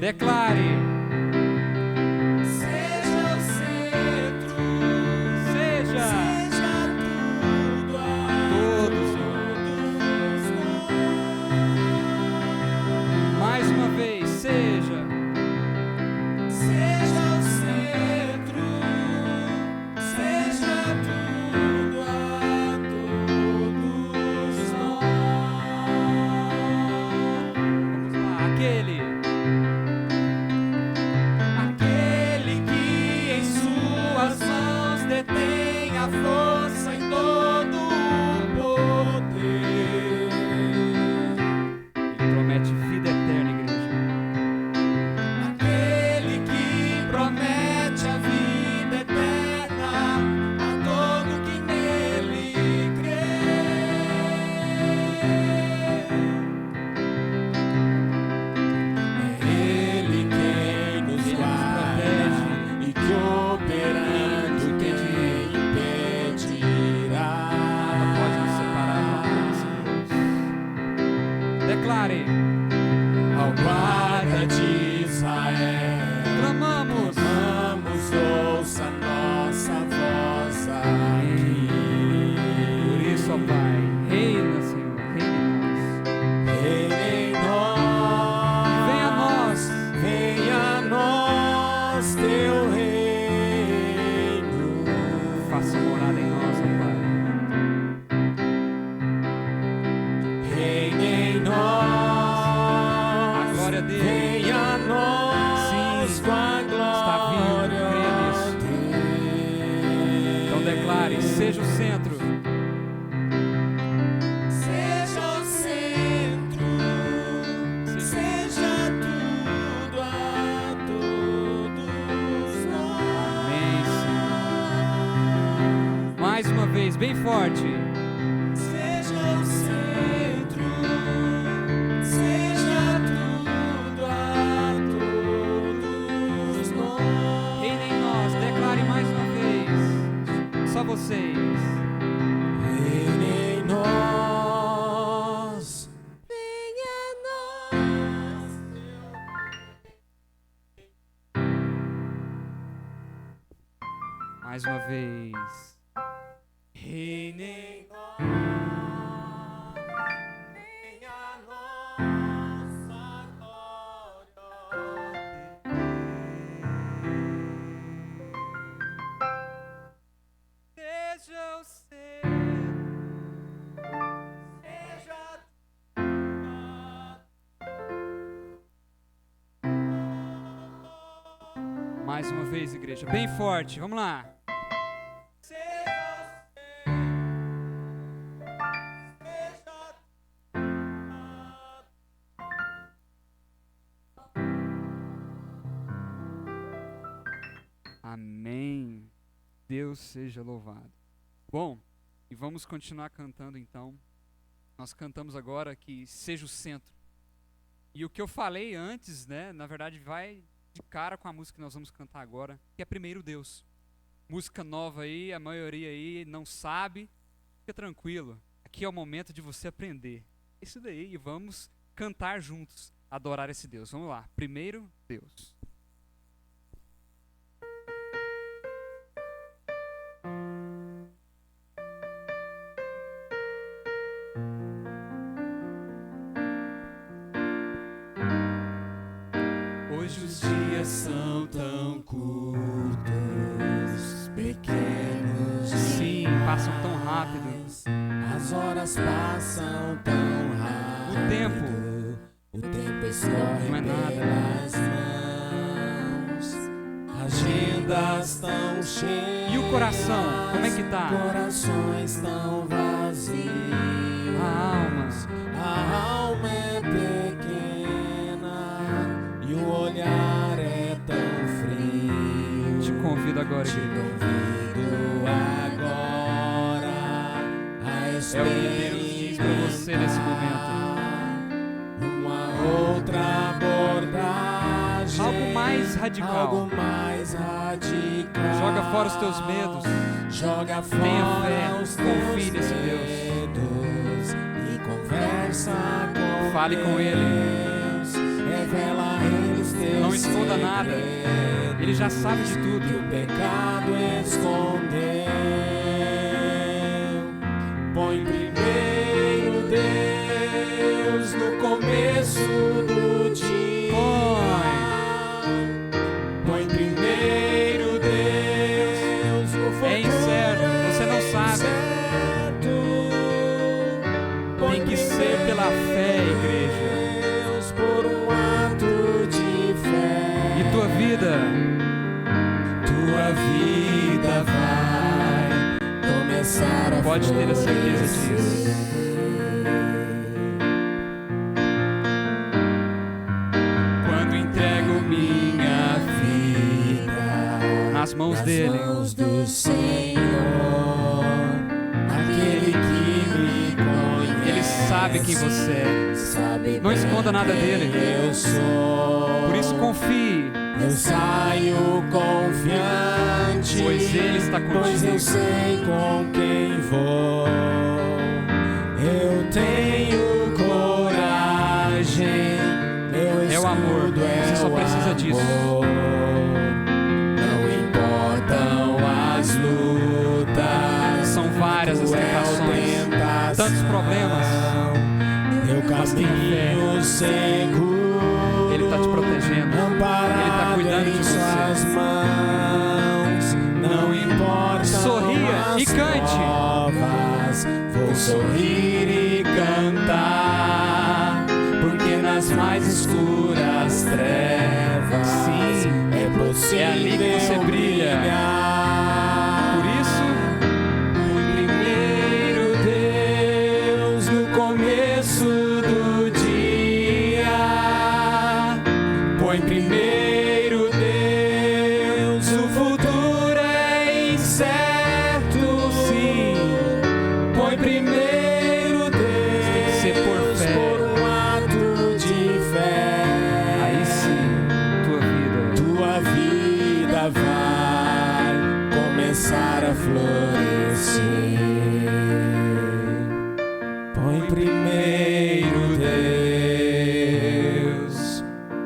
Declare. Seja o centro, Seja tudo a todos. Mais uma vez, seja. Seja o centro, seja tudo a todos nós. Vamos lá, aquele Que em suas mãos detém a força e todo o poder. Ele promete vida eterna, igreja. Aquele que promete a vida eterna a todo que nele crê. É Ele quem nos guarda e que operando quem impedirá. Nada pode nos separar do amor. Declare. Ao guarda de Israel, Clamamos. clamamos, ouça nossa voz aqui. Por isso, ó Pai, reina, Senhor, reina em nós. Reina em E venha a nós teu reino. faça morada em nós, ó Pai. Reina em nós, A glória dele. venha a nós Sim, com a está vindo, glória creia nisso. dele. Então declare, seja o centro. Seja o centro, seja tudo a todos nós. Amém, Senhor. Mais uma vez, bem forte. Seja o centro, seja tudo a todos nós. Reina em nós, declare mais uma vez. Só vocês. Reina em nós, venha a nós. Mais uma vez. Reina em nós, venha a nossa glória. Seja o centro, seja Mais uma vez, igreja. Bem forte. Vamos lá. Amém. Deus seja louvado. Bom, e vamos continuar cantando então. Nós cantamos agora que seja o centro. E o que eu falei antes, né, na verdade vai de cara com a música que nós vamos cantar agora, que é Primeiro Deus. Música nova aí, a maioria aí não sabe. Fica tranquilo. Aqui é o momento de você aprender. Isso daí, e vamos cantar juntos, adorar esse Deus. Vamos lá. Primeiro Deus. Hoje os dias são tão curtos, pequenos. Sim, passam tão rápido. As horas passam tão rápido. O tempo escorre Não é nada. pelas mãos. Agendas tão cheias. E o coração, como é que tá? Corações tão vazios. A alma é pequena e o olhar é tão frio. Te convido agora, Te igreja. convido agora a É o que Deus diz para você nesse momento. uma outra abordagem, Algo mais radical. algo mais radical. Joga fora os teus medos. Joga fora Tenha fé, os confie teus nesse Deus. medos e conversa com Fale com Ele. Deus. Revela a Ele os teus falta nada. Ele já sabe de tudo. Que o pecado escondeu. Põe primeiro Deus no começo do dia. Põe primeiro Deus no futuro. É incerto, você não sabe. Tem que ser pela fé, igreja. Deus por um ato de fé. E tua vida vai começar a pode ter a certeza disso. Quando entrego minha vida nas mãos dele, do Senhor, aquele que me conhece, ele sabe quem você é. sabe Não esconda nada dele. eu sou. Por isso confie, Eu saio confiante, pois ele está pois eu contigo. sei com quem vou. Eu tenho coragem, meu É o amor, escudo é você só o precisa disso. amor. Não importam as lutas, São várias as tentações, tantos problemas. Eu Mas tem fé. caminho seguro. Ele está te protegendo. Ele está cuidando de você. Suas mãos, não importa. Sorria e cante. Vou sorrir e cantar, porque nas mais escuras trevas, Sim, é possível é ali que você brilha. brilhar. Por isso, Primeiro Deus no começo do dia. Põe primeiro Deus, o futuro é incerto. sim, Põe primeiro Deus, tem que ser por fé. por um ato de fé. Aí sim, tua vida vai começar a florescer. Põe primeiro Deus,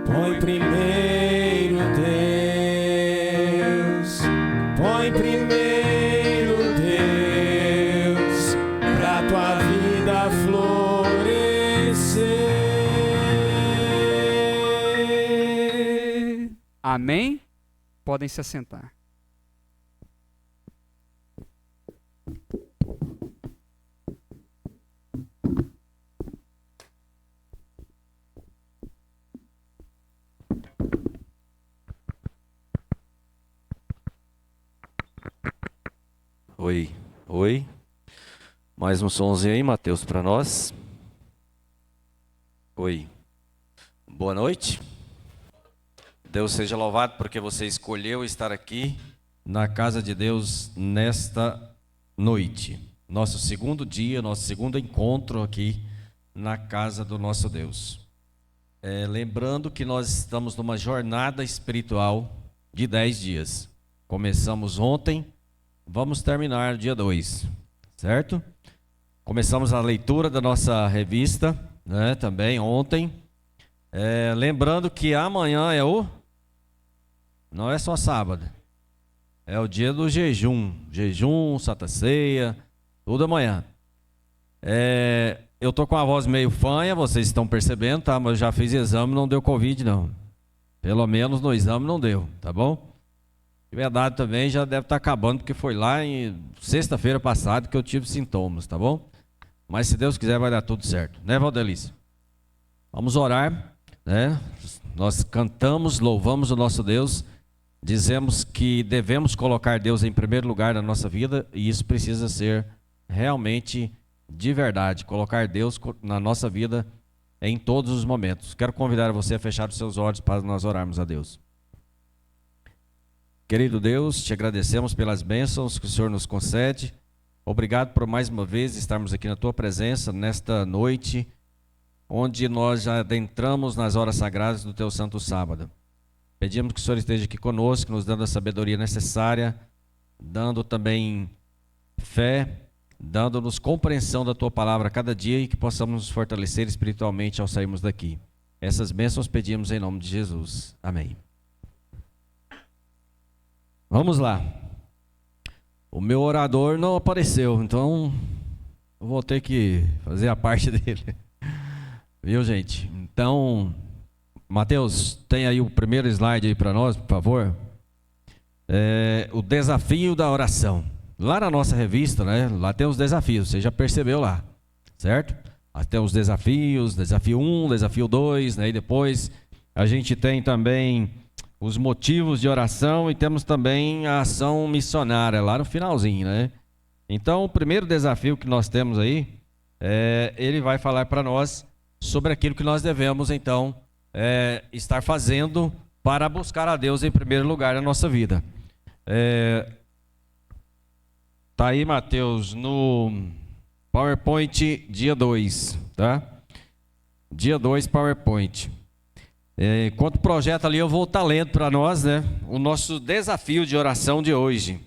põe primeiro Deus, põe primeiro Deus, pra tua vida florescer. Amém? Podem se assentar. Oi, oi. Mais um sonzinho aí, Mateus, para nós. Oi. Boa noite. Deus seja louvado porque você escolheu estar aqui na casa de Deus nesta noite. Nosso segundo dia, nosso segundo encontro aqui na casa do nosso Deus. Lembrando que nós estamos numa jornada espiritual de 10 dias. Começamos ontem, vamos terminar dia 2, certo? Começamos a leitura da nossa revista, né, também ontem. Lembrando que amanhã não é só sábado, é o dia do jejum, Santa Ceia, tudo amanhã. Eu tô com a voz meio fanha, vocês estão percebendo, tá? Mas eu já fiz exame, não deu Covid não. Pelo menos no exame não deu, tá bom? De verdade também já deve estar acabando, porque foi lá em sexta-feira passada que eu tive sintomas, tá bom? Mas se Deus quiser vai dar tudo certo, né, Valdelice? Vamos orar, né? Nós cantamos, louvamos o nosso Deus, dizemos que devemos colocar Deus em primeiro lugar na nossa vida e isso precisa ser realmente de verdade, colocar Deus na nossa vida em todos os momentos. Quero convidar você a fechar os seus olhos para nós orarmos a Deus. Querido Deus, te agradecemos pelas bênçãos que o Senhor nos concede. Obrigado por mais uma vez estarmos aqui na tua presença nesta noite, onde nós já adentramos nas horas sagradas do teu santo sábado. Pedimos que o Senhor esteja aqui conosco, nos dando a sabedoria necessária, dando também fé, dando-nos compreensão da tua palavra a cada dia e que possamos nos fortalecer espiritualmente ao sairmos daqui. Essas bênçãos pedimos em nome de Jesus. Amém. Vamos lá. O meu orador não apareceu, então eu vou ter que fazer a parte dele. Viu, gente? Então, Mateus, tem aí o primeiro slide aí para nós, por favor. O desafio da oração. Lá na nossa revista, né? Lá tem os desafios, você já percebeu lá, certo? Tem os desafios, desafio 1, desafio 2, né? E depois a gente tem também os motivos de oração e temos também a ação missionária lá no finalzinho, né? Então, o primeiro desafio que nós temos aí, ele vai falar para nós sobre aquilo que nós devemos, então, estar fazendo para buscar a Deus em primeiro lugar na nossa vida. Tá aí, Mateus, no PowerPoint dia 2, tá? Dia 2, PowerPoint. Enquanto projeta ali, eu vou estar lendo para nós, né, o nosso desafio de oração de hoje.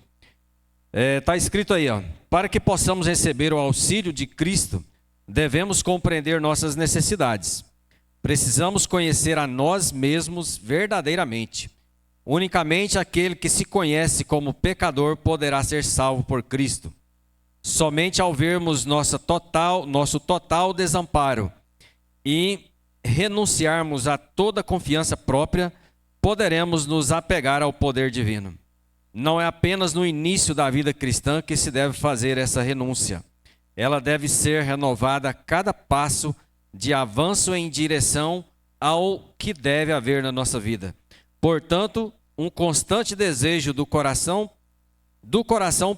Está escrito aí, ó: para que possamos receber o auxílio de Cristo, devemos compreender nossas necessidades. Precisamos conhecer a nós mesmos verdadeiramente. Unicamente aquele que se conhece como pecador poderá ser salvo por Cristo. Somente ao vermos nosso total desamparo e renunciarmos a toda confiança própria, poderemos nos apegar ao poder divino. Não é apenas no início da vida cristã que se deve fazer essa renúncia. Ela deve ser renovada a cada passo de avanço em direção ao que deve haver na nossa vida. Portanto, um constante desejo do coração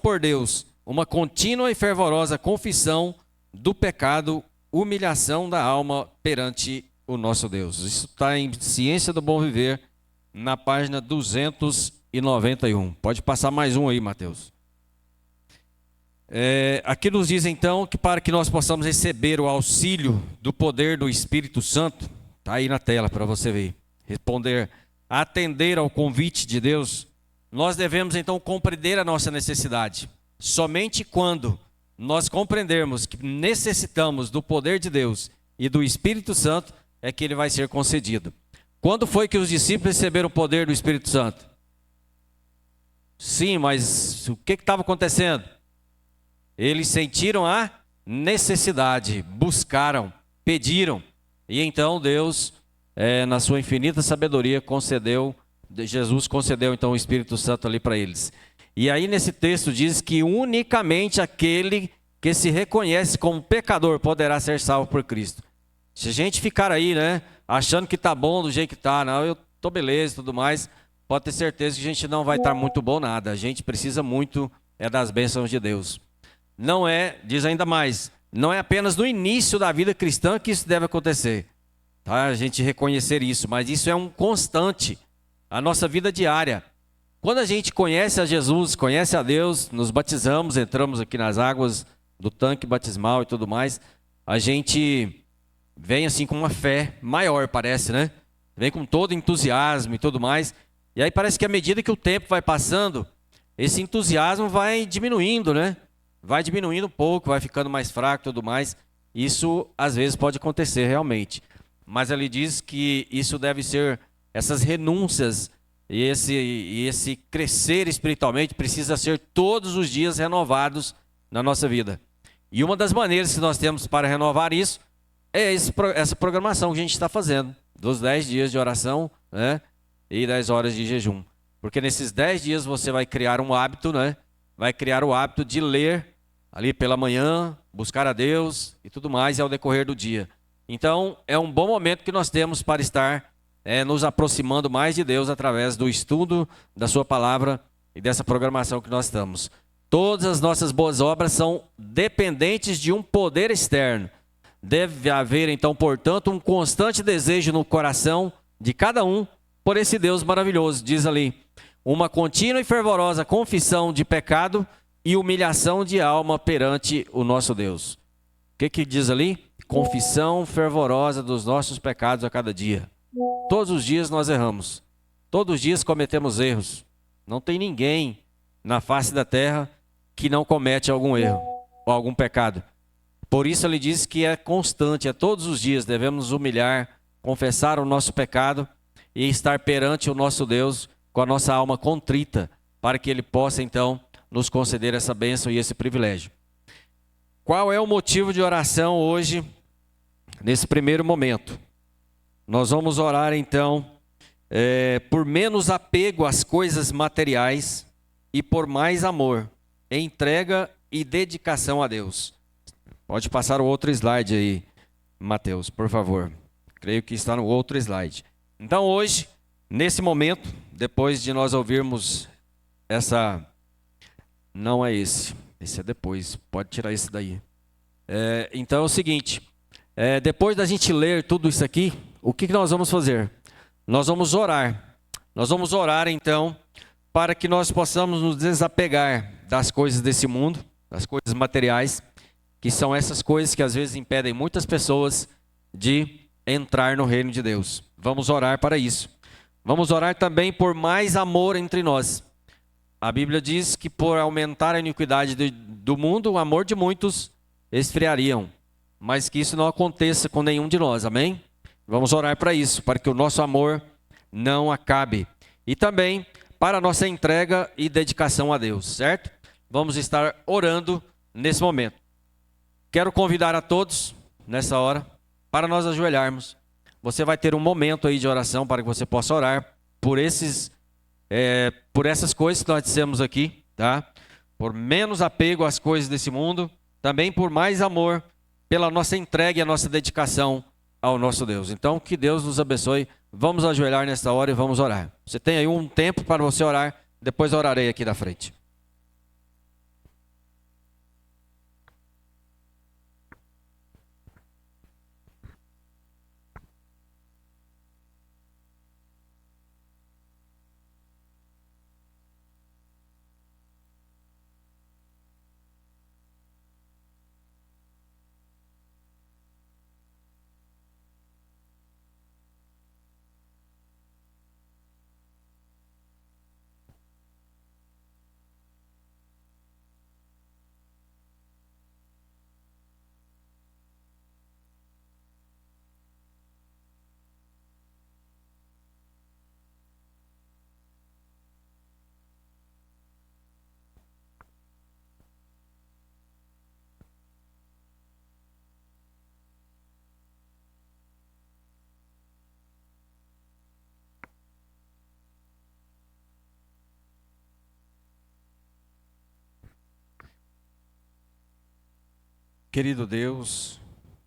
por Deus, uma contínua e fervorosa confissão do pecado, humilhação da alma perante o nosso Deus. Isso está em Ciência do Bom Viver, na página 291. Pode passar mais um aí, Mateus. Aqui nos diz então que para que nós possamos receber o auxílio do poder do Espírito Santo, está aí na tela para você ver, atender ao convite de Deus, nós devemos então compreender a nossa necessidade. Somente quando nós compreendermos que necessitamos do poder de Deus e do Espírito Santo, é que ele vai ser concedido. Quando foi que os discípulos receberam o poder do Espírito Santo? Sim, mas o que estava acontecendo? Eles sentiram a necessidade, buscaram, pediram, e então Deus, na sua infinita sabedoria, Jesus concedeu então o Espírito Santo ali para eles. E aí nesse texto diz que unicamente aquele que se reconhece como pecador poderá ser salvo por Cristo. Se a gente ficar aí, né, achando que tá bom do jeito que tá, não, eu tô beleza e tudo mais, pode ter certeza que a gente não vai estar muito bom nada. A gente precisa muito das bênçãos de Deus. Não diz ainda mais, não é apenas no início da vida cristã que isso deve acontecer, tá? A gente reconhecer isso, mas isso é um constante, a nossa vida diária. Quando a gente conhece a Jesus, conhece a Deus, nos batizamos, entramos aqui nas águas do tanque batismal e tudo mais, a gente vem assim com uma fé maior, parece, né? Vem com todo entusiasmo e tudo mais. E aí parece que à medida que o tempo vai passando, esse entusiasmo vai diminuindo, né? Vai diminuindo um pouco, vai ficando mais fraco e tudo mais. Isso às vezes pode acontecer realmente. Mas ele diz que isso deve ser, essas renúncias e esse crescer espiritualmente precisa ser todos os dias renovados na nossa vida. E uma das maneiras que nós temos para renovar isso é essa programação que a gente está fazendo, dos 10 dias de oração, né, e 10 horas de jejum. Porque nesses 10 dias você vai criar um hábito, né? Vai criar o hábito de ler ali pela manhã, buscar a Deus e tudo mais ao decorrer do dia. Então, é um bom momento que nós temos para estar nos aproximando mais de Deus através do estudo da sua palavra e dessa programação que nós estamos. Todas as nossas boas obras são dependentes de um poder externo. Deve haver, então, portanto, um constante desejo no coração de cada um por esse Deus maravilhoso. Diz ali, uma contínua e fervorosa confissão de pecado e humilhação de alma perante o nosso Deus. O que diz ali? Confissão fervorosa dos nossos pecados a cada dia. Todos os dias nós erramos. Todos os dias cometemos erros. Não tem ninguém na face da terra que não comete algum erro ou algum pecado. Por isso ele diz que é constante, todos os dias devemos nos humilhar, confessar o nosso pecado e estar perante o nosso Deus com a nossa alma contrita, para que Ele possa então nos conceder essa bênção e esse privilégio. Qual é o motivo de oração hoje, nesse primeiro momento? Nós vamos orar então por menos apego às coisas materiais e por mais amor, entrega e dedicação a Deus. Pode passar o outro slide aí, Mateus, por favor. Creio que está no outro slide. Então hoje, nesse momento, depois de nós ouvirmos essa... Não é esse é depois, pode tirar esse daí. Então é o seguinte, depois da gente ler tudo isso aqui, o que nós vamos fazer? Nós vamos orar. Nós vamos orar então, para que nós possamos nos desapegar das coisas desse mundo, das coisas materiais, que são essas coisas que às vezes impedem muitas pessoas de entrar no reino de Deus. Vamos orar para isso. Vamos orar também por mais amor entre nós. A Bíblia diz que por aumentar a iniquidade do mundo, o amor de muitos esfriariam. Mas que isso não aconteça com nenhum de nós, amém? Vamos orar para isso, para que o nosso amor não acabe. E também para a nossa entrega e dedicação a Deus, certo? Vamos estar orando nesse momento. Quero convidar a todos, nessa hora, para nós ajoelharmos. Você vai ter um momento aí de oração para que você possa orar por essas coisas que nós dissemos aqui, tá? Por menos apego às coisas desse mundo, também por mais amor, pela nossa entrega e a nossa dedicação ao nosso Deus. Então, que Deus nos abençoe. Vamos ajoelhar nesta hora e vamos orar. Você tem aí um tempo para você orar, depois eu orarei aqui da frente. Querido Deus,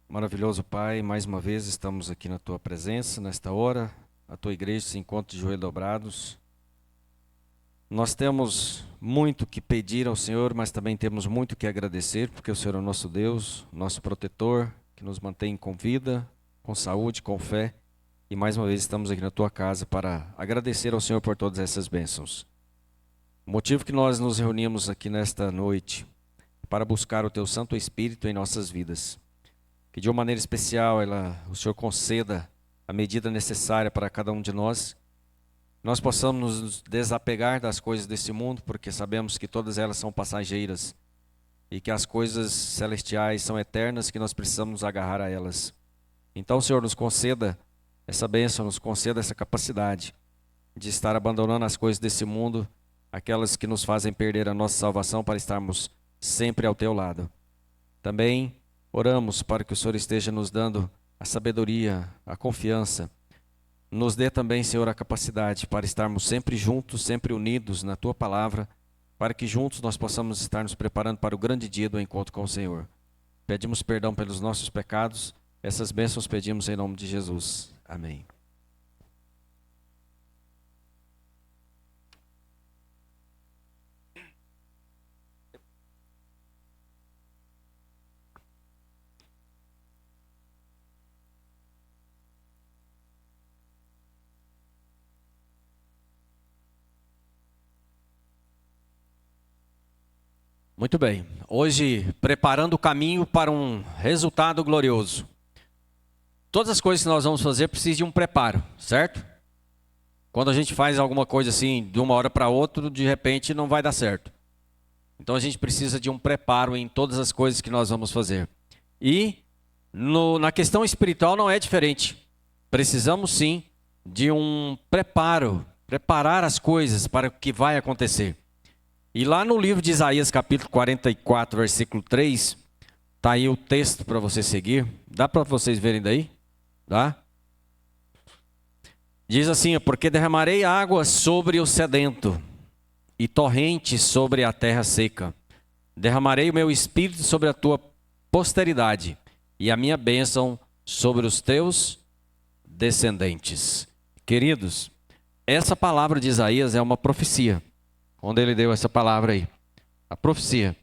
maravilhoso Pai, mais uma vez estamos aqui na Tua presença, nesta hora, a Tua igreja se encontra de joelhos dobrados. Nós temos muito que pedir ao Senhor, mas também temos muito que agradecer, porque o Senhor é o nosso Deus, nosso protetor, que nos mantém com vida, com saúde, com fé. E mais uma vez estamos aqui na Tua casa para agradecer ao Senhor por todas essas bênçãos. O motivo que nós nos reunimos aqui nesta noite para buscar o Teu Santo Espírito em nossas vidas. Que de uma maneira especial o Senhor conceda a medida necessária para cada um de nós. Nós possamos nos desapegar das coisas desse mundo, porque sabemos que todas elas são passageiras. E que as coisas celestiais são eternas, que nós precisamos nos agarrar a elas. Então, Senhor, nos conceda essa bênção, nos conceda essa capacidade de estar abandonando as coisas desse mundo, aquelas que nos fazem perder a nossa salvação, para estarmos sempre ao Teu lado. Também oramos para que o Senhor esteja nos dando a sabedoria, a confiança. Nos dê também, Senhor, a capacidade para estarmos sempre juntos, sempre unidos na Tua palavra, para que juntos nós possamos estar nos preparando para o grande dia do encontro com o Senhor. Pedimos perdão pelos nossos pecados. Essas bênçãos pedimos em nome de Jesus. Amém. Muito bem, hoje preparando o caminho para um resultado glorioso. Todas as coisas que nós vamos fazer precisam de um preparo, certo? Quando a gente faz alguma coisa assim, de uma hora para outra, de repente não vai dar certo. Então a gente precisa de um preparo em todas as coisas que nós vamos fazer. E na questão espiritual não é diferente. Precisamos sim de um preparo, preparar as coisas para o que vai acontecer. E lá no livro de Isaías, capítulo 44, versículo 3, está aí o texto para você seguir. Dá para vocês verem daí? Dá? Diz assim: porque derramarei água sobre o sedento e torrentes sobre a terra seca. Derramarei o meu espírito sobre a tua posteridade e a minha bênção sobre os teus descendentes. Queridos, essa palavra de Isaías é uma profecia. Onde ele deu essa palavra aí? A profecia.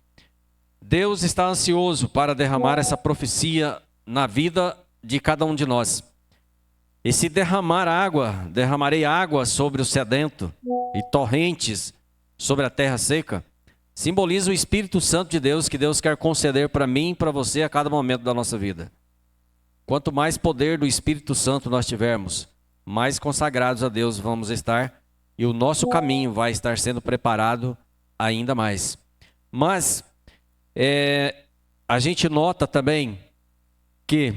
Deus está ansioso para derramar essa profecia na vida de cada um de nós. E se derramarei água sobre o sedento e torrentes sobre a terra seca, simboliza o Espírito Santo de Deus que Deus quer conceder para mim e para você a cada momento da nossa vida. Quanto mais poder do Espírito Santo nós tivermos, mais consagrados a Deus vamos estar e o nosso caminho vai estar sendo preparado ainda mais. Mas a gente nota também que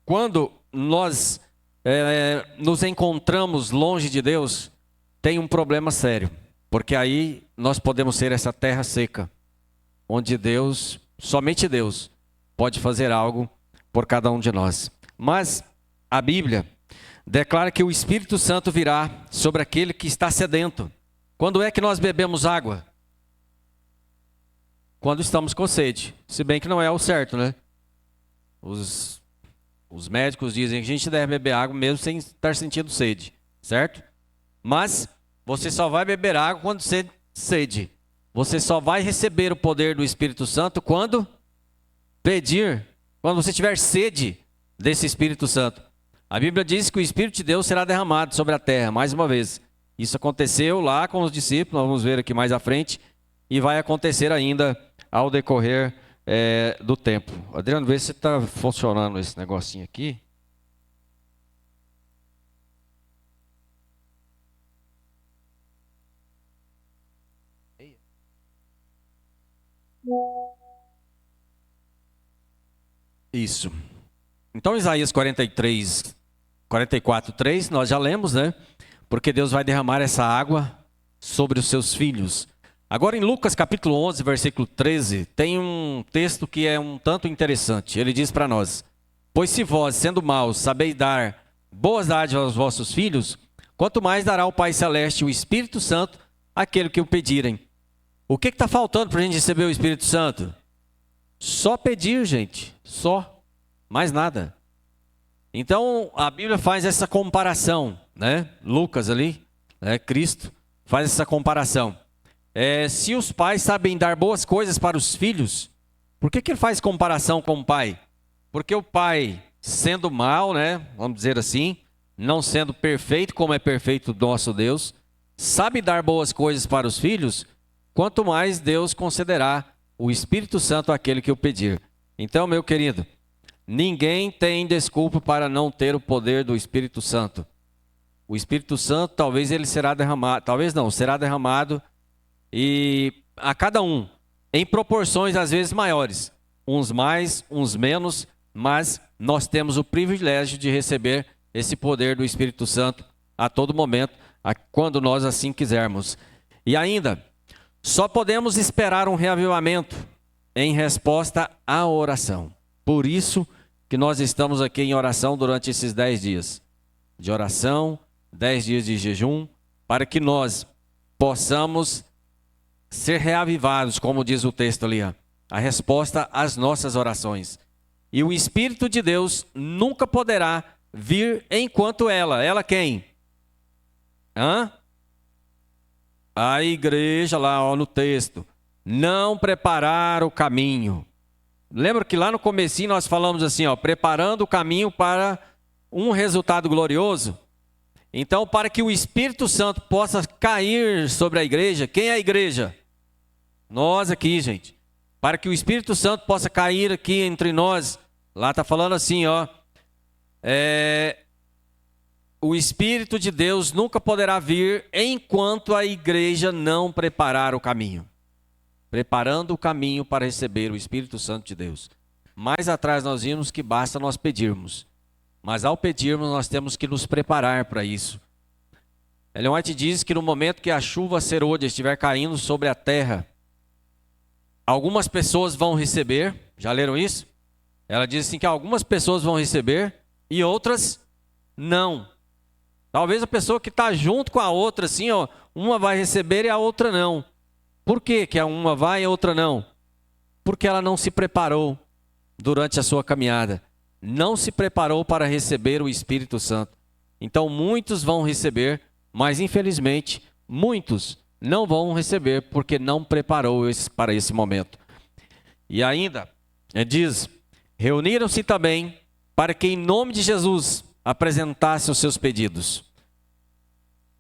quando nós nos encontramos longe de Deus, tem um problema sério, porque aí nós podemos ser essa terra seca, onde Deus, somente Deus, pode fazer algo por cada um de nós. Mas a Bíblia declara que o Espírito Santo virá sobre aquele que está sedento. Quando é que nós bebemos água? Quando estamos com sede. Se bem que não é o certo, né? Os médicos dizem que a gente deve beber água mesmo sem estar sentindo sede, certo? Mas você só vai beber água quando você sede. Você só vai receber o poder do Espírito Santo quando pedir, quando você tiver sede desse Espírito Santo. A Bíblia diz que o Espírito de Deus será derramado sobre a terra, mais uma vez. Isso aconteceu lá com os discípulos, nós vamos ver aqui mais à frente, e vai acontecer ainda ao decorrer do tempo. Adriano, vê se está funcionando esse negocinho aqui. Isso. Então, Isaías 44:3, nós já lemos, né? Porque Deus vai derramar essa água sobre os seus filhos. Agora, em Lucas capítulo 11, versículo 13, tem um texto que é um tanto interessante. Ele diz para nós: pois se vós, sendo maus, sabeis dar boas dádivas aos vossos filhos, quanto mais dará o Pai Celeste o Espírito Santo àquele que o pedirem. O que está faltando para a gente receber o Espírito Santo? Só pedir, gente. Só. Mais nada. Então, a Bíblia faz essa comparação, né? Lucas ali, né? Cristo, faz essa comparação. Se os pais sabem dar boas coisas para os filhos, por que ele faz comparação com o pai? Porque o pai, sendo mau, né? Vamos dizer assim, não sendo perfeito como é perfeito o nosso Deus, sabe dar boas coisas para os filhos, quanto mais Deus concederá o Espírito Santo àquele que o pedir. Então, meu querido, ninguém tem desculpa para não ter o poder do Espírito Santo. O Espírito Santo, talvez ele será derramado, talvez não, será derramado e a cada um, em proporções às vezes maiores, uns mais, uns menos, mas nós temos o privilégio de receber esse poder do Espírito Santo a todo momento, quando nós assim quisermos. E ainda, só podemos esperar um reavivamento em resposta à oração. Por isso que nós estamos aqui em oração durante esses 10 dias de oração, 10 dias de jejum, para que nós possamos ser reavivados, como diz o texto ali, a resposta às nossas orações. E o Espírito de Deus nunca poderá vir enquanto ela quem? A igreja lá no texto, não preparar o caminho. Lembra que lá no comecinho nós falamos assim, preparando o caminho para um resultado glorioso? Então, para que o Espírito Santo possa cair sobre a igreja, quem é a igreja? Nós aqui, gente. Para que o Espírito Santo possa cair aqui entre nós, lá está falando assim, o Espírito de Deus nunca poderá vir enquanto a igreja não preparar o caminho. Preparando o caminho para receber o Espírito Santo de Deus. Mais atrás nós vimos que basta nós pedirmos. Mas ao pedirmos nós temos que nos preparar para isso. Ellen White diz que no momento que a chuva serôdia estiver caindo sobre a terra, algumas pessoas vão receber, já leram isso? Ela diz assim que algumas pessoas vão receber e outras não. Talvez a pessoa que está junto com a outra, assim, ó, uma vai receber e a outra não. Por que que a uma vai e a outra não? Porque ela não se preparou durante a sua caminhada. Não se preparou para receber o Espírito Santo. Então muitos vão receber, mas infelizmente muitos não vão receber porque não preparou para esse momento. E ainda, diz, reuniram-se também para que em nome de Jesus apresentasse os seus pedidos.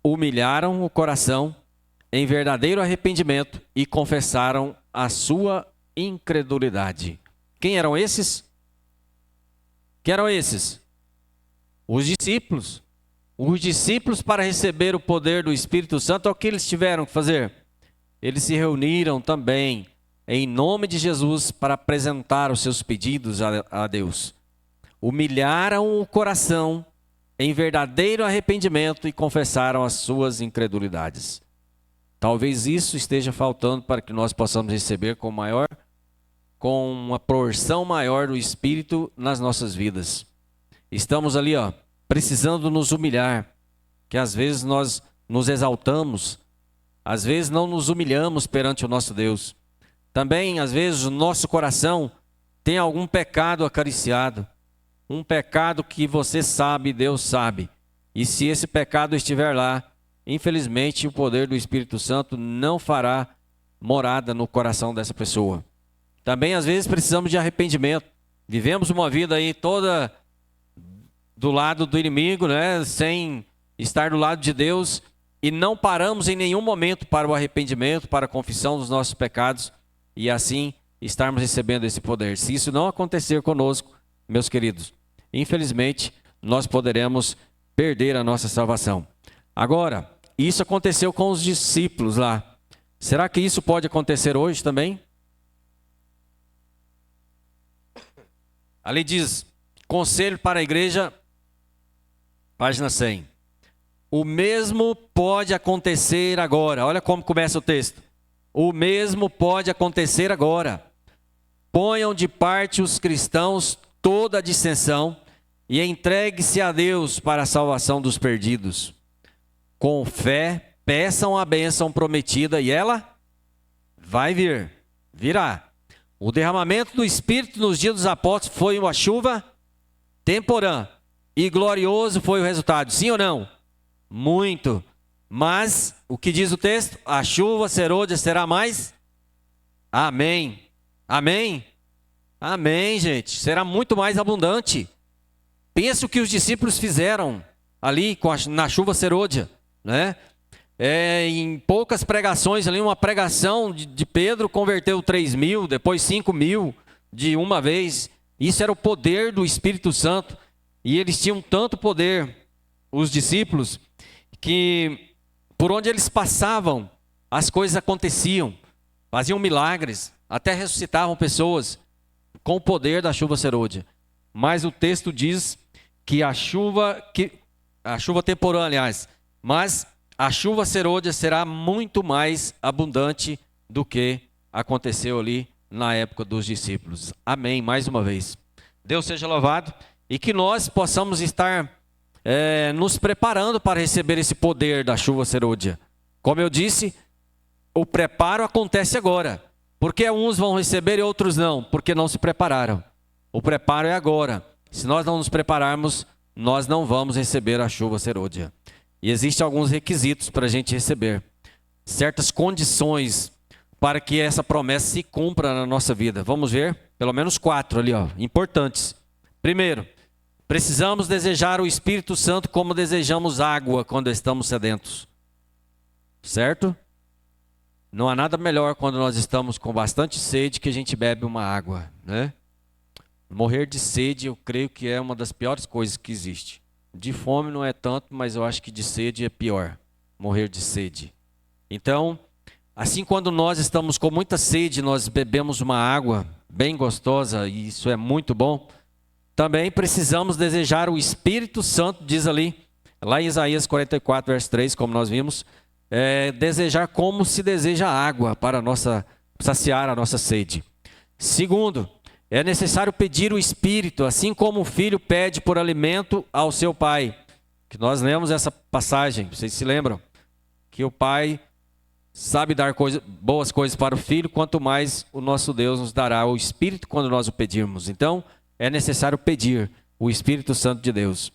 Humilharam o coração em verdadeiro arrependimento e confessaram a sua incredulidade. Quem eram esses? Quem eram esses? Os discípulos. Os discípulos, para receber o poder do Espírito Santo, o que eles tiveram que fazer? Eles se reuniram também em nome de Jesus para apresentar os seus pedidos a Deus. Humilharam o coração em verdadeiro arrependimento e confessaram as suas incredulidades. Talvez isso esteja faltando para que nós possamos receber com uma porção maior do Espírito nas nossas vidas. Estamos ali, ó, precisando nos humilhar, que às vezes nós nos exaltamos, às vezes não nos humilhamos perante o nosso Deus. Também, às vezes, o nosso coração tem algum pecado acariciado, um pecado que você sabe, Deus sabe. E se esse pecado estiver lá, infelizmente o poder do Espírito Santo não fará morada no coração dessa pessoa. Também às vezes precisamos de arrependimento. Vivemos uma vida aí toda do lado do inimigo, né? Sem estar do lado de Deus, e não paramos em nenhum momento para o arrependimento, para a confissão dos nossos pecados, e assim estarmos recebendo esse poder. Se isso não acontecer conosco, meus queridos, infelizmente nós poderemos perder a nossa salvação. Agora, isso aconteceu com os discípulos lá. Será que isso pode acontecer hoje também? Ali diz, conselho para a igreja, página 100. O mesmo pode acontecer agora. Olha como começa o texto. O mesmo pode acontecer agora. Ponham de parte os cristãos toda a dissensão e entregue-se a Deus para a salvação dos perdidos. Com fé, peçam a bênção prometida e ela vai vir, virá. O derramamento do Espírito nos dias dos apóstolos foi uma chuva temporã e glorioso foi o resultado. Sim ou não? Muito. Mas, o que diz o texto? A chuva serôdia será mais? Amém. Amém? Amém, gente. Será muito mais abundante. Pensa o que os discípulos fizeram ali na chuva serôdia, né? Em poucas pregações ali, uma pregação de Pedro converteu 3.000, depois 5.000 de uma vez. Isso era o poder do Espírito Santo. E eles tinham tanto poder, os discípulos, que por onde eles passavam, as coisas aconteciam. Faziam milagres, até ressuscitavam pessoas com o poder da chuva serôdia. Mas o texto diz que a chuva temporã, aliás, mas a chuva serôdia será muito mais abundante do que aconteceu ali na época dos discípulos. Amém, mais uma vez. Deus seja louvado e que nós possamos estar nos preparando para receber esse poder da chuva serôdia. Como eu disse, o preparo acontece agora. Porque uns vão receber e outros não, porque não se prepararam. O preparo é agora. Se nós não nos prepararmos, nós não vamos receber a chuva serôdia. E existem alguns requisitos para a gente receber. Certas condições para que essa promessa se cumpra na nossa vida. Vamos ver? Pelo menos 4 ali, ó, importantes. Primeiro, precisamos desejar o Espírito Santo como desejamos água quando estamos sedentos. Certo? Não há nada melhor quando nós estamos com bastante sede que a gente bebe uma água, né? Morrer de sede, eu creio que é uma das piores coisas que existe. De fome não é tanto, mas eu acho que de sede é pior. Morrer de sede. Então, assim quando nós estamos com muita sede, nós bebemos uma água bem gostosa, e isso é muito bom. Também precisamos desejar o Espírito Santo, diz ali, Lá em Isaías 44, verso 3, como nós vimos, desejar como se deseja água para saciar a nossa sede. Segundo, é necessário pedir o Espírito, assim como o filho pede por alimento ao seu pai. Que nós lemos essa passagem, vocês se lembram? Que o pai sabe dar boas coisas para o filho, quanto mais o nosso Deus nos dará o Espírito quando nós o pedirmos. Então, é necessário pedir o Espírito Santo de Deus.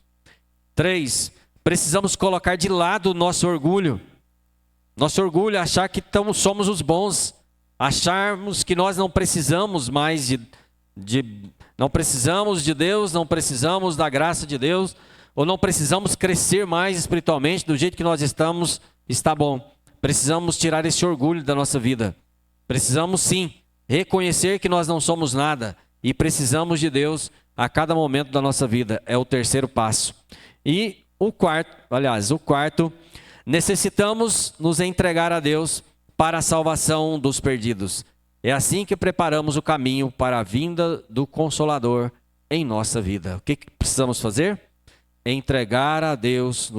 3, precisamos colocar de lado o nosso orgulho. Nosso orgulho é achar que somos os bons, acharmos que nós não precisamos mais não precisamos de Deus, não precisamos da graça de Deus, ou não precisamos crescer mais espiritualmente, do jeito que nós estamos, está bom. Precisamos tirar esse orgulho da nossa vida. Precisamos sim reconhecer que nós não somos nada e precisamos de Deus a cada momento da nossa vida. É o terceiro passo. E o quarto, necessitamos nos entregar a Deus para a salvação dos perdidos. É assim que preparamos o caminho para a vinda do Consolador em nossa vida. O que precisamos fazer? Nos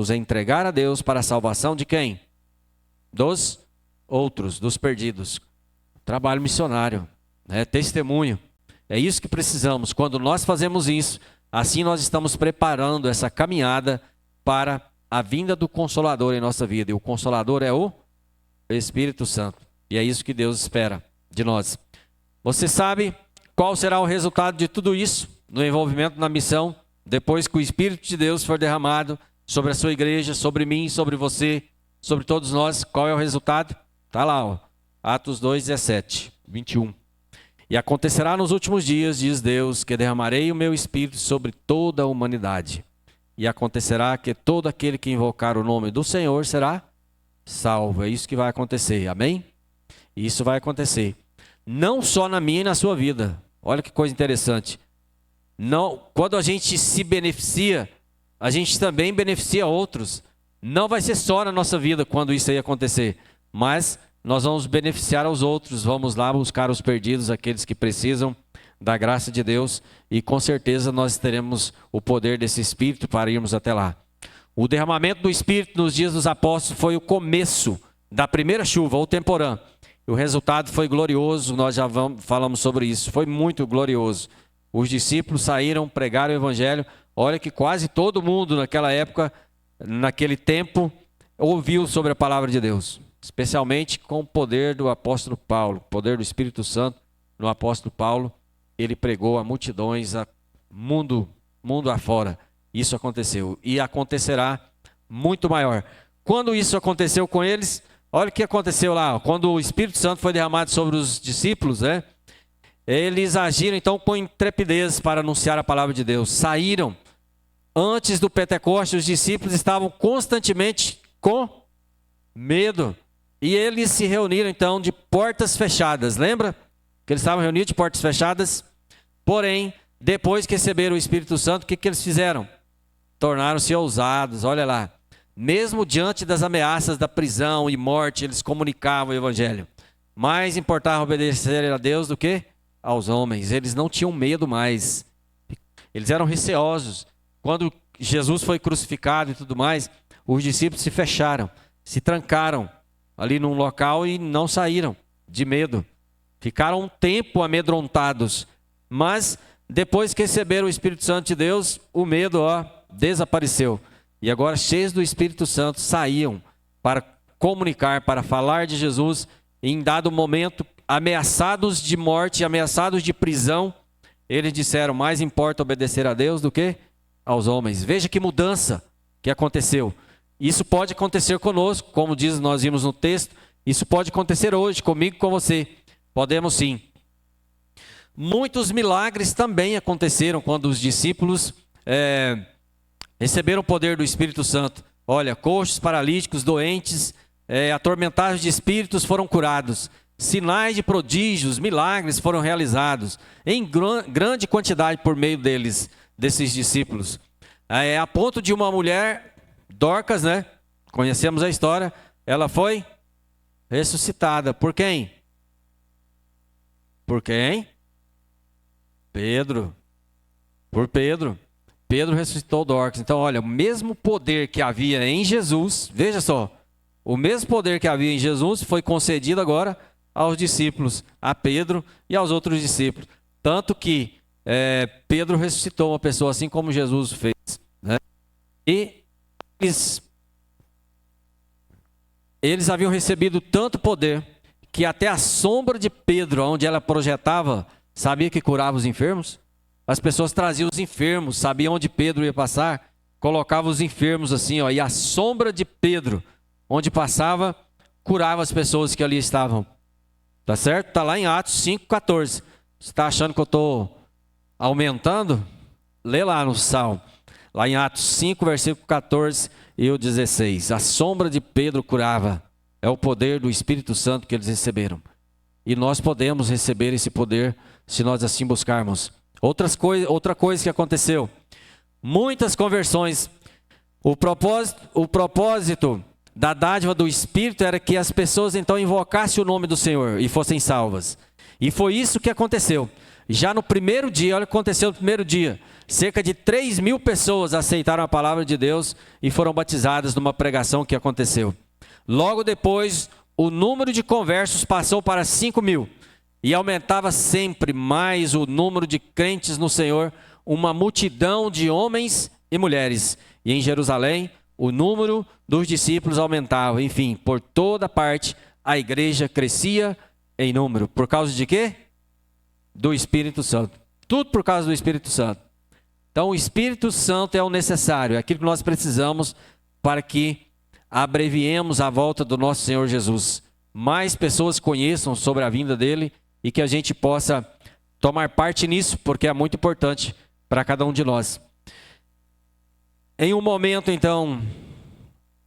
entregar a Deus para a salvação de quem? Dos outros, dos perdidos. Trabalho missionário, testemunho. É isso que precisamos. Quando nós fazemos isso, assim nós estamos preparando essa caminhada para a vinda do Consolador em nossa vida. E o Consolador é o Espírito Santo. E é isso que Deus espera de nós. Você sabe qual será o resultado de tudo isso no envolvimento na missão, depois que o Espírito de Deus for derramado sobre a sua igreja, sobre mim, sobre você, sobre todos nós? Qual é o resultado? Está lá, Atos 2, 17, 21. E acontecerá nos últimos dias, diz Deus, que derramarei o meu Espírito sobre toda a humanidade. E acontecerá que todo aquele que invocar o nome do Senhor será salvo. É isso que vai acontecer, amém? Isso vai acontecer. Não só na minha e na sua vida. Olha que coisa interessante. Não, quando a gente se beneficia, a gente também beneficia outros. Não vai ser só na nossa vida quando isso aí acontecer, mas nós vamos beneficiar aos outros, vamos lá buscar os perdidos, aqueles que precisam da graça de Deus, e com certeza nós teremos o poder desse Espírito para irmos até lá. O derramamento do Espírito nos dias dos apóstolos foi o começo da primeira chuva, ou temporã. O resultado foi glorioso, nós já falamos sobre isso, foi muito glorioso. Os discípulos saíram, pregaram o Evangelho. Olha que quase todo mundo naquela época, naquele tempo, ouviu sobre a palavra de Deus, especialmente com o poder do apóstolo Paulo, o poder do Espírito Santo no apóstolo Paulo. Ele pregou a multidões, mundo afora. Isso aconteceu e acontecerá muito maior. Quando isso aconteceu com eles, olha o que aconteceu lá. Quando o Espírito Santo foi derramado sobre os discípulos, eles agiram então com intrepidez para anunciar a palavra de Deus. Saíram. Antes do Pentecoste, os discípulos estavam constantemente com medo. E eles se reuniram então de portas fechadas. Lembra que eles estavam reunidos de portas fechadas? Porém, depois que receberam o Espírito Santo, o que eles fizeram? Tornaram-se ousados, olha lá. Mesmo diante das ameaças da prisão e morte, eles comunicavam o Evangelho. Mais importava obedecer a Deus do que aos homens. Eles não tinham medo mais. Eles eram receosos. Quando Jesus foi crucificado e tudo mais, os discípulos se fecharam, se trancaram ali num local e não saíram de medo. Ficaram um tempo amedrontados. Mas depois que receberam o Espírito Santo de Deus, o medo desapareceu. E agora, cheios do Espírito Santo, saíam para comunicar, para falar de Jesus. E em dado momento, ameaçados de morte, ameaçados de prisão, eles disseram: mais importa obedecer a Deus do que aos homens. Veja que mudança que aconteceu. Isso pode acontecer conosco, como nós vimos no texto. Isso pode acontecer hoje, comigo e com você. Podemos sim. Muitos milagres também aconteceram quando os discípulos receberam o poder do Espírito Santo. Olha, coxos, paralíticos, doentes, atormentados de espíritos foram curados. Sinais de prodígios, milagres foram realizados em grande quantidade por meio desses discípulos. A ponto de uma mulher, Dorcas, conhecemos a história, ela foi ressuscitada. Por quem? Por quem? Pedro. Por Pedro. Pedro ressuscitou Dorcas. Então, olha, o mesmo poder que havia em Jesus, veja só, o mesmo poder que havia em Jesus foi concedido agora aos discípulos, a Pedro e aos outros discípulos. Tanto que Pedro ressuscitou uma pessoa assim como Jesus fez, né? E eles haviam recebido tanto poder que até a sombra de Pedro, onde ela projetava, sabia que curava os enfermos? As pessoas traziam os enfermos, sabiam onde Pedro ia passar, colocavam os enfermos assim, ó, e a sombra de Pedro, onde passava, curava as pessoas que ali estavam. Tá certo? Está lá em Atos 5,14. Você está achando que eu estou aumentando? Lê lá no Salmo. Lá em Atos 5, versículo 14 e o 16. A sombra de Pedro curava. É o poder do Espírito Santo que eles receberam. E nós podemos receber esse poder se nós assim buscarmos. Outra coisa que aconteceu. Muitas conversões. O propósito da dádiva do Espírito era que as pessoas então invocassem o nome do Senhor e fossem salvas. E foi isso que aconteceu. Já no primeiro dia, olha o que aconteceu no primeiro dia. Cerca de 3.000 pessoas aceitaram a palavra de Deus e foram batizadas numa pregação que aconteceu. Logo depois, o número de conversos passou para 5.000. E aumentava sempre mais o número de crentes no Senhor, uma multidão de homens e mulheres. E em Jerusalém, o número dos discípulos aumentava. Enfim, por toda parte, a igreja crescia em número. Por causa de quê? Do Espírito Santo. Tudo por causa do Espírito Santo. Então, o Espírito Santo é o necessário, é aquilo que nós precisamos para que abreviemos a volta do nosso Senhor Jesus. Mais pessoas conheçam sobre a vinda dele e que a gente possa tomar parte nisso, porque é muito importante para cada um de nós. Em um momento, então,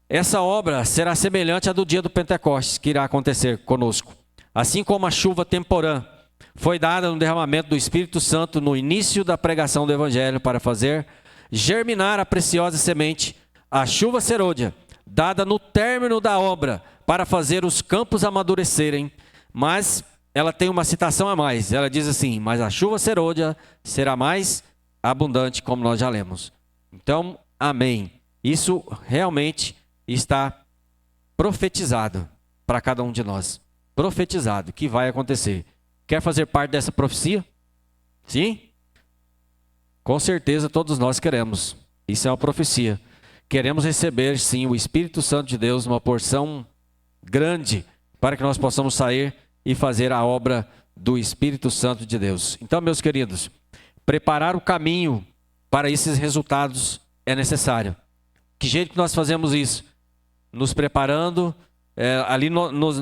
essa obra será semelhante à do dia do Pentecostes, que irá acontecer conosco. Assim como a chuva temporã foi dada no derramamento do Espírito Santo no início da pregação do Evangelho para fazer germinar a preciosa semente, a chuva serôdia, dada no término da obra para fazer os campos amadurecerem. Mas ela tem uma citação a mais, ela diz assim: mas a chuva serôdia será mais abundante, como nós já lemos. Então, amém. Isso realmente está profetizado para cada um de nós. Profetizado, que vai acontecer. Quer fazer parte dessa profecia? Sim? Com certeza todos nós queremos. Isso é uma profecia. Queremos receber, sim, o Espírito Santo de Deus, uma porção grande, para que nós possamos sair e fazer a obra do Espírito Santo de Deus. Então, meus queridos, preparar o caminho para esses resultados é necessário. Que jeito que nós fazemos isso? Nos preparando,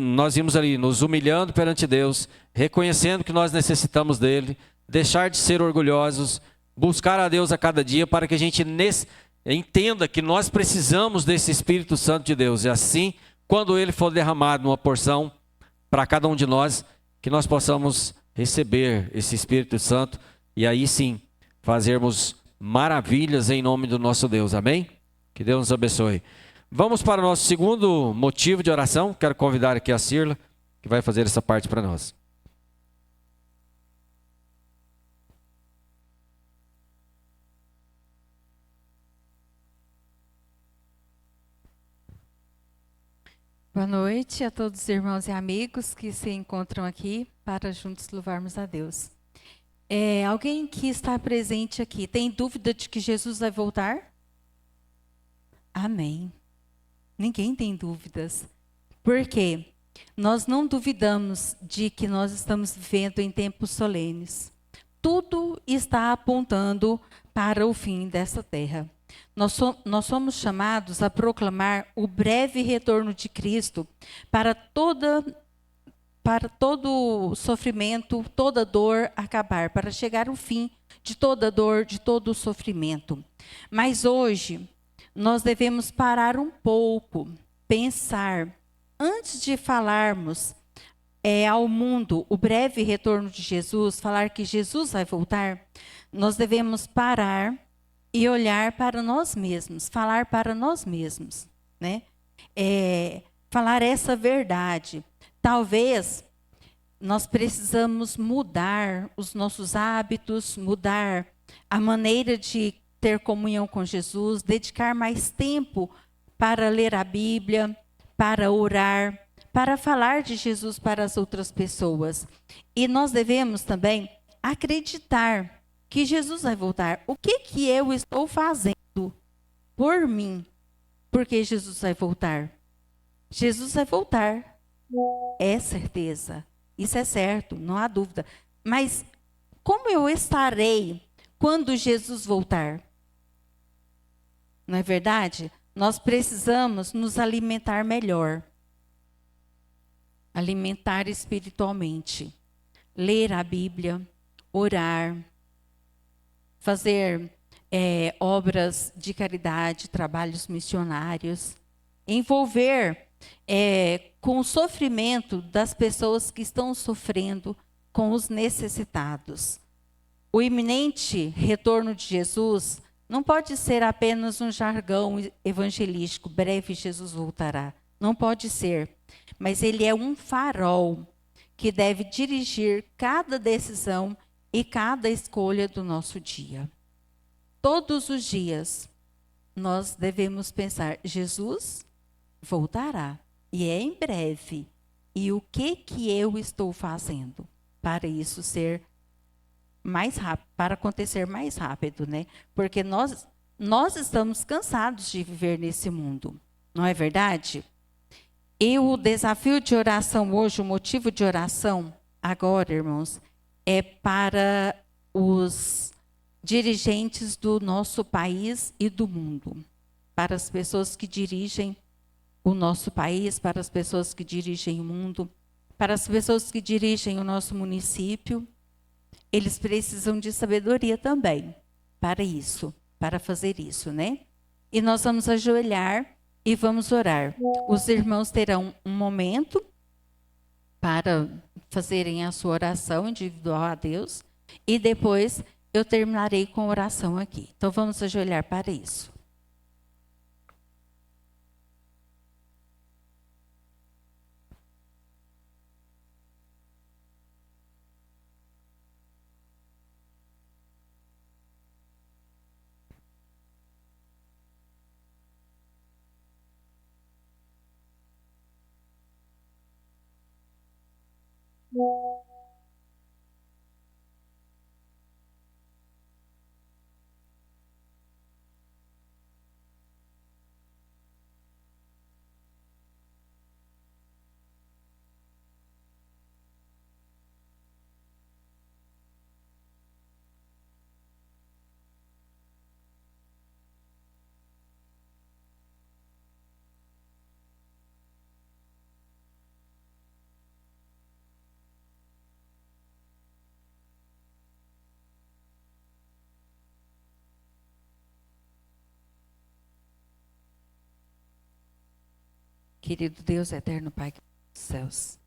nós vimos ali, nos humilhando perante Deus, reconhecendo que nós necessitamos dele, deixar de ser orgulhosos, buscar a Deus a cada dia para que a gente entenda que nós precisamos desse Espírito Santo de Deus. E assim, quando ele for derramado numa porção para cada um de nós, que nós possamos receber esse Espírito Santo e aí sim fazermos maravilhas em nome do nosso Deus. Amém? Que Deus nos abençoe. Vamos para o nosso segundo motivo de oração. Quero convidar aqui a Cirla, que vai fazer essa parte para nós. Boa noite a todos os irmãos e amigos que se encontram aqui para juntos louvarmos a Deus. Alguém que está presente aqui tem dúvida de que Jesus vai voltar? Amém. Ninguém tem dúvidas. Por quê? Nós não duvidamos de que nós estamos vivendo em tempos solenes. Tudo está apontando para o fim dessa terra. Nós somos chamados a proclamar o breve retorno de Cristo para todo sofrimento, toda dor acabar, para chegar ao fim de toda dor, de todo o sofrimento. Mas hoje, nós devemos parar um pouco, pensar, antes de falarmos ao mundo o breve retorno de Jesus, falar que Jesus vai voltar, nós devemos parar e olhar para nós mesmos, falar para nós mesmos, né? Falar essa verdade. Talvez nós precisamos mudar os nossos hábitos, mudar a maneira de ter comunhão com Jesus, dedicar mais tempo para ler a Bíblia, para orar, para falar de Jesus para as outras pessoas. E nós devemos também acreditar que Jesus vai voltar. O que eu estou fazendo por mim? Porque Jesus vai voltar. Jesus vai voltar. É certeza. Isso é certo, não há dúvida. Mas como eu estarei quando Jesus voltar? Não é verdade? Nós precisamos nos alimentar melhor. Alimentar espiritualmente. Ler a Bíblia, orar, fazer obras de caridade, trabalhos missionários, envolver com o sofrimento das pessoas que estão sofrendo, com os necessitados. O iminente retorno de Jesus não pode ser apenas um jargão evangelístico, breve Jesus voltará. Não pode ser, mas ele é um farol que deve dirigir cada decisão e cada escolha do nosso dia. Todos os dias, nós devemos pensar, Jesus voltará, e é em breve. E o que eu estou fazendo para isso ser mais rápido, para acontecer mais rápido, né? Porque nós estamos cansados de viver nesse mundo, não é verdade? E o desafio de oração hoje, o motivo de oração agora, irmãos, é para os dirigentes do nosso país e do mundo, para as pessoas que dirigem o nosso país, para as pessoas que dirigem o mundo, para as pessoas que dirigem o nosso município. Eles precisam de sabedoria também para isso, para fazer isso, né? E nós vamos ajoelhar e vamos orar. Os irmãos terão um momento para fazerem a sua oração individual a Deus e depois eu terminarei com a oração aqui. Então vamos ajoelhar para isso. Querido Deus, eterno Pai dos céus,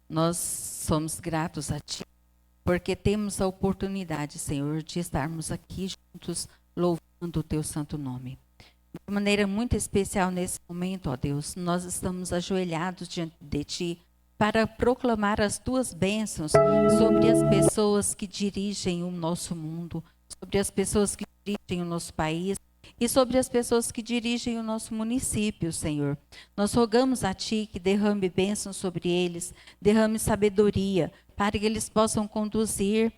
nós somos gratos a Ti, porque temos a oportunidade, Senhor, de estarmos aqui juntos, louvando o Teu santo nome. De maneira muito especial nesse momento, ó Deus, nós estamos ajoelhados diante de Ti para proclamar as Tuas bênçãos sobre as pessoas que dirigem o nosso mundo, sobre as pessoas que dirigem o nosso país, e sobre as pessoas que dirigem o nosso município, Senhor. Nós rogamos a Ti que derrame bênçãos sobre eles, derrame sabedoria, para que eles possam conduzir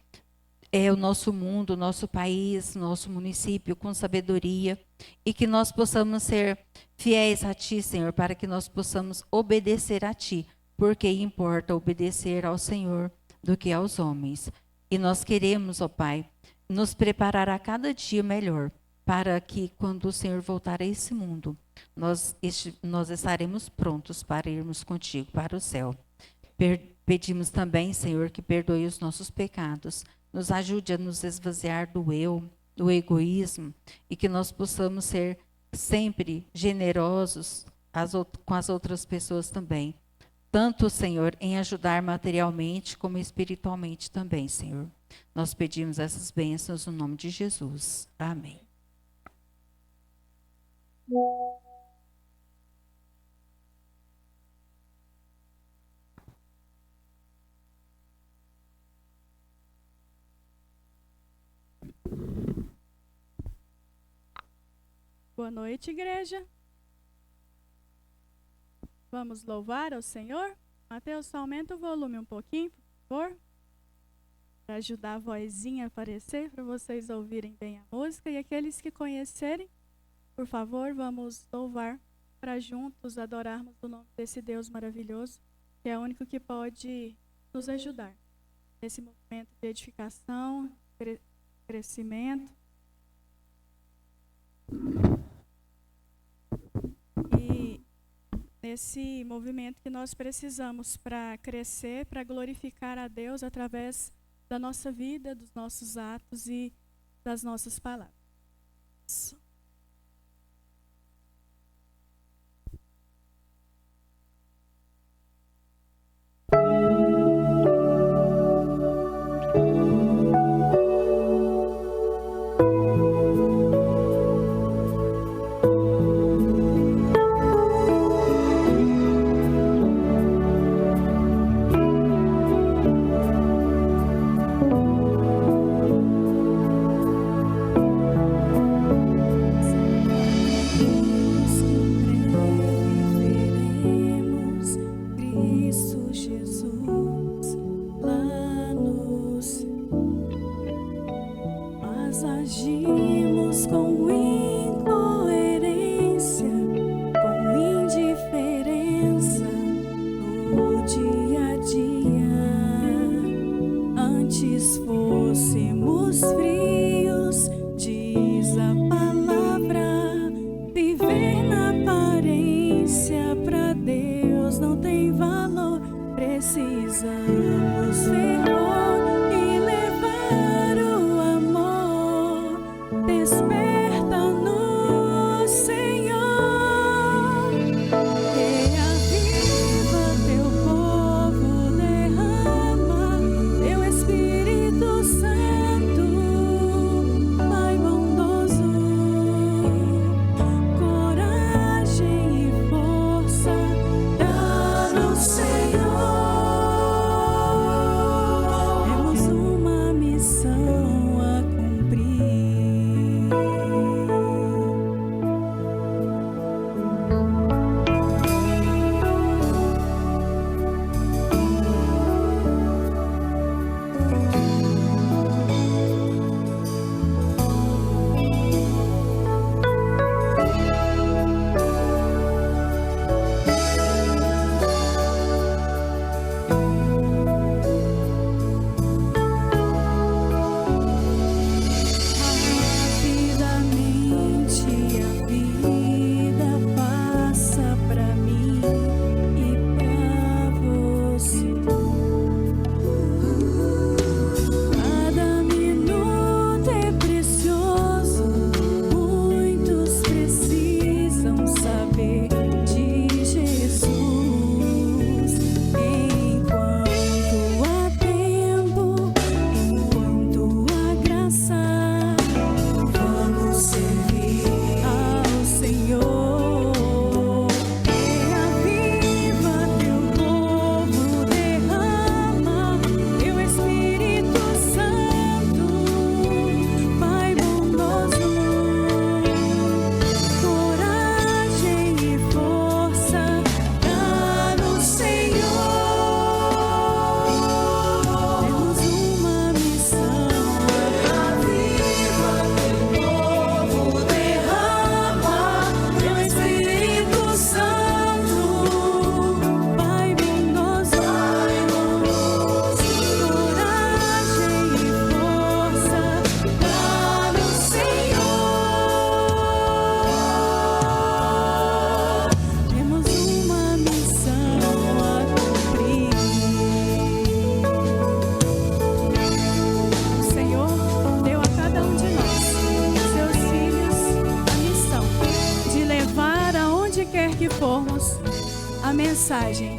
o nosso mundo, o nosso país, nosso município com sabedoria, e que nós possamos ser fiéis a Ti, Senhor, para que nós possamos obedecer a Ti, porque importa obedecer ao Senhor do que aos homens. E nós queremos, ó Pai, nos preparar a cada dia melhor, para que quando o Senhor voltar a esse mundo, nós estaremos prontos para irmos contigo para o céu. Pedimos também, Senhor, que perdoe os nossos pecados, nos ajude a nos esvaziar do eu, do egoísmo, e que nós possamos ser sempre generosos com as outras pessoas também. Tanto, Senhor, em ajudar materialmente como espiritualmente também, Senhor. Nós pedimos essas bênçãos no nome de Jesus. Amém. Boa noite, igreja. Vamos louvar ao Senhor? Mateus, só aumenta o volume um pouquinho, por favor. Para ajudar a vozinha a aparecer, para vocês ouvirem bem a música. E aqueles que conhecerem, por favor, vamos louvar para juntos adorarmos o nome desse Deus maravilhoso, que é o único que pode nos ajudar nesse movimento de edificação, crescimento. E nesse movimento que nós precisamos para crescer, para glorificar a Deus através da nossa vida, dos nossos atos e das nossas palavras.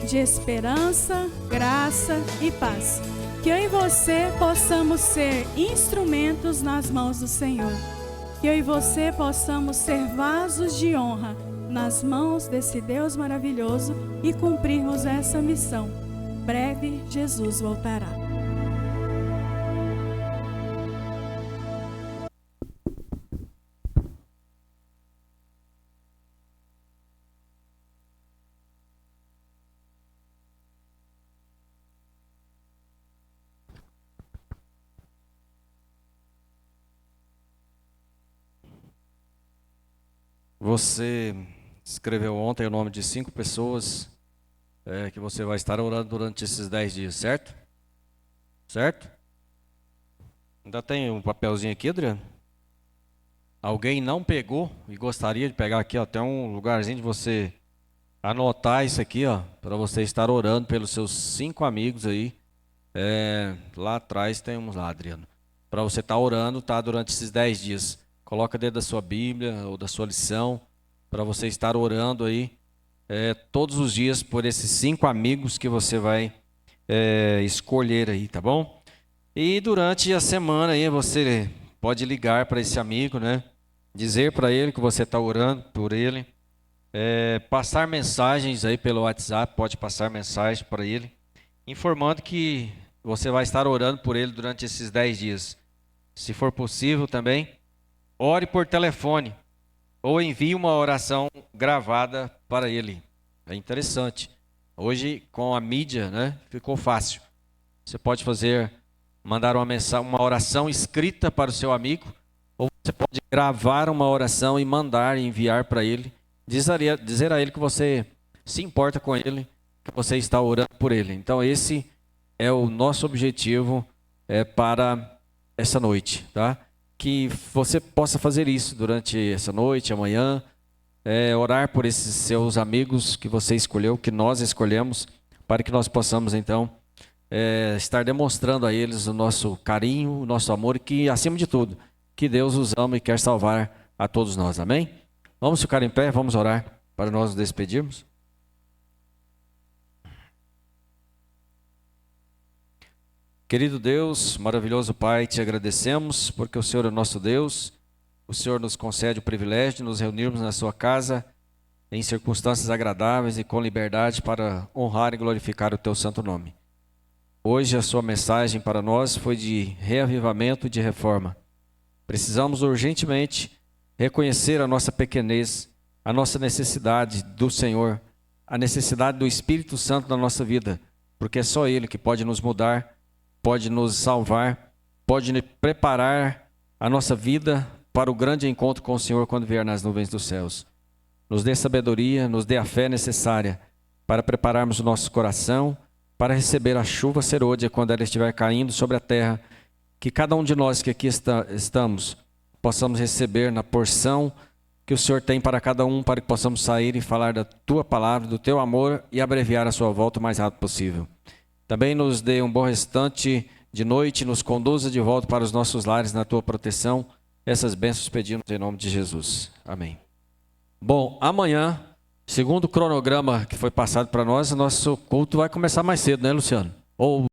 De esperança, graça e paz. Que eu e você possamos ser instrumentos nas mãos do Senhor. Que eu e você possamos ser vasos de honra nas mãos desse Deus maravilhoso e cumprirmos essa missão. Breve, Jesus voltará. Você escreveu ontem o nome de 5 pessoas que você vai estar orando durante esses 10 dias, certo? Certo? Ainda tem um papelzinho aqui, Adriano? Alguém não pegou e gostaria de pegar aqui, ó, tem um lugarzinho de você anotar isso aqui, ó, para você estar orando pelos seus 5 amigos aí. Lá atrás tem uns lá, Adriano. Para você estar orando, tá, durante esses 10 dias. Coloca dentro da sua Bíblia ou da sua lição, para você estar orando aí todos os dias por esses 5 amigos que você vai escolher aí, tá bom? E durante a semana aí você pode ligar para esse amigo, né? Dizer para ele que você está orando por ele. Passar mensagens aí pelo WhatsApp, pode passar mensagem para ele, informando que você vai estar orando por ele durante esses 10 dias. Se for possível também, ore por telefone ou envie uma oração gravada para ele. É interessante. Hoje, com a mídia, né, ficou fácil. Você pode mandar uma oração escrita para o seu amigo, ou você pode gravar uma oração e mandar e enviar para ele, dizer a ele que você se importa com ele, que você está orando por ele. Então esse é o nosso objetivo para essa noite, tá? Que você possa fazer isso durante essa noite, amanhã, orar por esses seus amigos que você escolheu, que nós escolhemos, para que nós possamos então estar demonstrando a eles o nosso carinho, o nosso amor e que, acima de tudo, que Deus os ama e quer salvar a todos nós. Amém? Vamos ficar em pé, vamos orar para nós nos despedirmos. Querido Deus, maravilhoso Pai, te agradecemos porque o Senhor é nosso Deus. O Senhor nos concede o privilégio de nos reunirmos na sua casa em circunstâncias agradáveis e com liberdade para honrar e glorificar o teu santo nome. Hoje a sua mensagem para nós foi de reavivamento e de reforma. Precisamos urgentemente reconhecer a nossa pequenez, a nossa necessidade do Senhor, a necessidade do Espírito Santo na nossa vida, porque é só Ele que pode nos mudar, pode nos salvar, pode preparar a nossa vida para o grande encontro com o Senhor quando vier nas nuvens dos céus. Nos dê sabedoria, nos dê a fé necessária para prepararmos o nosso coração, para receber a chuva serôdia quando ela estiver caindo sobre a terra, que cada um de nós que aqui estamos possamos receber na porção que o Senhor tem para cada um, para que possamos sair e falar da Tua palavra, do Teu amor e abreviar a sua volta o mais rápido possível. Também nos dê um bom restante de noite, nos conduza de volta para os nossos lares na Tua proteção. Essas bênçãos pedimos em nome de Jesus. Amém. Bom, amanhã, segundo o cronograma que foi passado para nós, o nosso culto vai começar mais cedo, né, Luciano? Ou